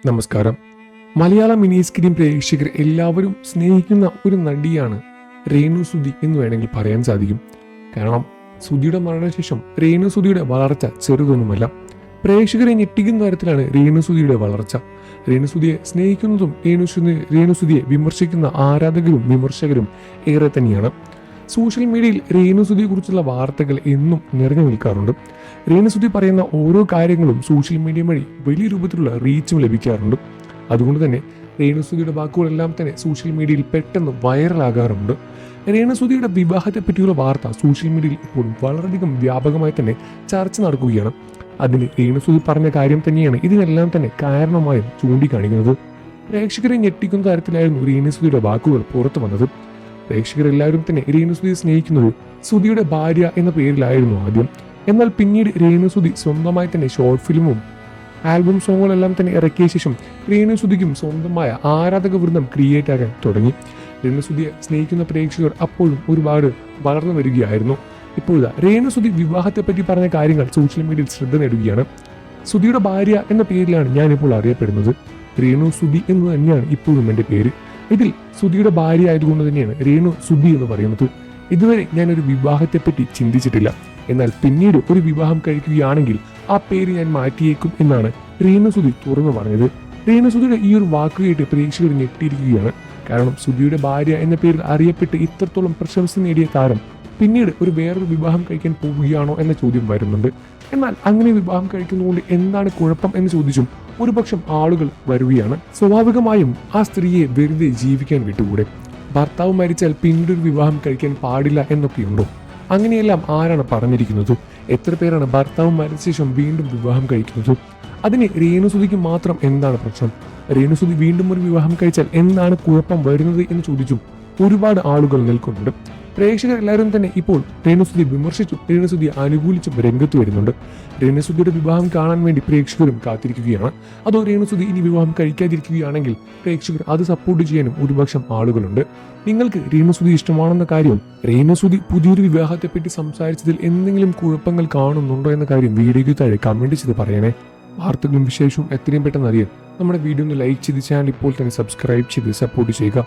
നമസ്കാരം. മലയാള mini screen പ്രേക്ഷകർ എല്ലാവരും സ്നേഹിക്കുന്ന ഒരു നടിയാണ് രേണു സുധി എന്ന് വേണമെങ്കിൽ പറയാൻ സാധിക്കും. കാരണം സുധിയുടെ മരണശേഷം രേണു സുധിയുടെ വളർച്ച ചെറുതൊന്നുമല്ല. പ്രേക്ഷകരെ ഞെട്ടിക്കുന്ന തരത്തിലാണ് രേണു സുധിയുടെ വളർച്ച. രേണു സുധിയെ സ്നേഹിക്കുന്നതും രേണു സുധിയെ വിമർശിക്കുന്ന ആരാധകരും വിമർശകരും ഏറെ തന്നെയാണ്. സോഷ്യൽ മീഡിയയിൽ രേണു സുധിയെ കുറിച്ചുള്ള വാർത്തകൾ എന്നും നിറഞ്ഞു നിൽക്കാറുണ്ട്. രേണു സുധി പറയുന്ന ഓരോ കാര്യങ്ങളും സോഷ്യൽ മീഡിയ വഴി വലിയ രൂപത്തിലുള്ള റീച്ചും ലഭിക്കാറുണ്ട്. അതുകൊണ്ട് തന്നെ രേണു സുധിയുടെ വാക്കുകളെല്ലാം തന്നെ സോഷ്യൽ മീഡിയയിൽ പെട്ടെന്ന് വൈറലാകാറുണ്ട്. രേണു സുധിയുടെ വിവാഹത്തെ പറ്റിയുള്ള വാർത്ത സോഷ്യൽ മീഡിയയിൽ ഇപ്പോൾ വളരെയധികം വ്യാപകമായി തന്നെ ചർച്ച നടക്കുകയാണ്. അതിന് രേണു സുധി പറഞ്ഞ കാര്യം തന്നെയാണ് ഇതിനെല്ലാം തന്നെ കാരണമായും ചൂണ്ടിക്കാണിക്കുന്നത്. പ്രേക്ഷകരെ ഞെട്ടിക്കുന്ന തരത്തിലായിരുന്നു രേണു സുധിയുടെ വാക്കുകൾ പുറത്തു വന്നത്. പ്രേക്ഷകരെല്ലാവരും തന്നെ രേണു സുധിയെ സ്നേഹിക്കുന്നത് സുധിയുടെ ഭാര്യ എന്ന പേരിലായിരുന്നു ആദ്യം. എന്നാൽ പിന്നീട് രേണു സുധി സ്വന്തമായി തന്നെ ഷോർട്ട് ഫിലിമും ആൽബം സോങ്ങുകളെല്ലാം തന്നെ ഇറക്കിയ ശേഷം രേണു സുധിക്കും സ്വന്തമായ ആരാധക വൃന്ദം ക്രിയേറ്റ് ആകാൻ തുടങ്ങി. രേണു സുധിയെ സ്നേഹിക്കുന്ന പ്രേക്ഷകർ അപ്പോഴും ഒരുപാട് വളർന്നു വരികയായിരുന്നു. ഇപ്പോഴാ രേണു സുധി വിവാഹത്തെപ്പറ്റി പറഞ്ഞ കാര്യങ്ങൾ സോഷ്യൽ മീഡിയയിൽ ശ്രദ്ധ നേടുകയാണ്. സുധിയുടെ ഭാര്യ എന്ന പേരിലാണ് ഞാനിപ്പോൾ അറിയപ്പെടുന്നത്. രേണു സുധി എന്ന് തന്നെയാണ് ഇപ്പോഴും എൻ്റെ പേര്. ഇതിൽ സുധിയുടെ ഭാര്യ ആയതുകൊണ്ട് തന്നെയാണ് രേണു സുധി എന്ന് പറയുന്നത്. ഇതുവരെ ഞാനൊരു വിവാഹത്തെപ്പറ്റി ചിന്തിച്ചിട്ടില്ല. എന്നാൽ പിന്നീട് ഒരു വിവാഹം കഴിക്കുകയാണെങ്കിൽ ആ പേര് ഞാൻ മാറ്റിയേക്കും എന്നാണ് രേണു സുധി തുറന്നു പറഞ്ഞത്. രേണു സുധിയുടെ ഈ ഒരു വാക്ക് കേട്ട് പ്രേക്ഷകർ ഞെട്ടിയിരിക്കുകയാണ്. കാരണം സുധിയുടെ ഭാര്യ എന്ന പേരിൽ അറിയപ്പെട്ട് ഇത്രത്തോളം പ്രശംസ നേടിയ താരം പിന്നീട് വേറൊരു വിവാഹം കഴിക്കാൻ പോവുകയാണോ എന്ന ചോദ്യം വരുന്നുണ്ട്. എന്നാൽ അങ്ങനെ വിവാഹം കഴിക്കുന്നതുകൊണ്ട് എന്താണ് കുഴപ്പം എന്ന് ചോദിച്ചും ഒരുപക്ഷം ആളുകൾ വരികയാണ്. സ്വാഭാവികമായും ആ സ്ത്രീയെ വെറുതെ ജീവിക്കാൻ വിട്ടുകൂടെ? ഭർത്താവ് മരിച്ചാൽ പിന്നീട് ഒരു വിവാഹം കഴിക്കാൻ പാടില്ല എന്നൊക്കെയുണ്ടോ? അങ്ങനെയെല്ലാം ആരാണ് പറഞ്ഞിരിക്കുന്നത്? എത്ര പേരാണ് ഭർത്താവ് മരിച്ച ശേഷം വീണ്ടും വിവാഹം കഴിക്കുന്നത്? അതിന് രേണു സുധിക്ക് മാത്രം എന്താണ് പ്രശ്നം? രേണു സുധി വീണ്ടും ഒരു വിവാഹം കഴിച്ചാൽ എന്താണ് കുഴപ്പം വരുന്നത് എന്ന് ചോദിച്ചും ഒരുപാട് ആളുകൾ നിൽക്കുന്നുണ്ട്. പ്രേക്ഷകർ എല്ലാവരും തന്നെ ഇപ്പോൾ രേണു സുധി വിമർശിച്ചും രേണു സുധിയെ അനുകൂലിച്ചും രംഗത്ത് വരുന്നുണ്ട്. രേണു സുധിയുടെ വിവാഹം കാണാൻ വേണ്ടി പ്രേക്ഷകരും കാത്തിരിക്കുകയാണ്. അതോ രേണു സുധി ഇനി വിവാഹം കഴിക്കാതിരിക്കുകയാണെങ്കിൽ പ്രേക്ഷകർ അത് സപ്പോർട്ട് ചെയ്യാനും ഒരുപക്ഷം ആളുകളുണ്ട്. നിങ്ങൾക്ക് രേണു സുധി ഇഷ്ടമാണെന്ന കാര്യം, രേണു സുധി പുതിയൊരു വിവാഹത്തെപ്പറ്റി സംസാരിച്ചതിൽ എന്തെങ്കിലും കുഴപ്പങ്ങൾ കാണുന്നുണ്ടോ എന്ന കാര്യം വീഡിയോയ്ക്ക് താഴെ കമന്റ് ചെയ്ത് പറയണേ. വാർത്തകളും വിശേഷവും എത്രയും പെട്ടെന്ന് അറിയാൻ നമ്മുടെ വീഡിയോ ഒന്ന് ലൈക്ക് ചെയ്ത് ചാനൽ ഇപ്പോൾ തന്നെ സബ്സ്ക്രൈബ് ചെയ്ത് സപ്പോർട്ട് ചെയ്യുക.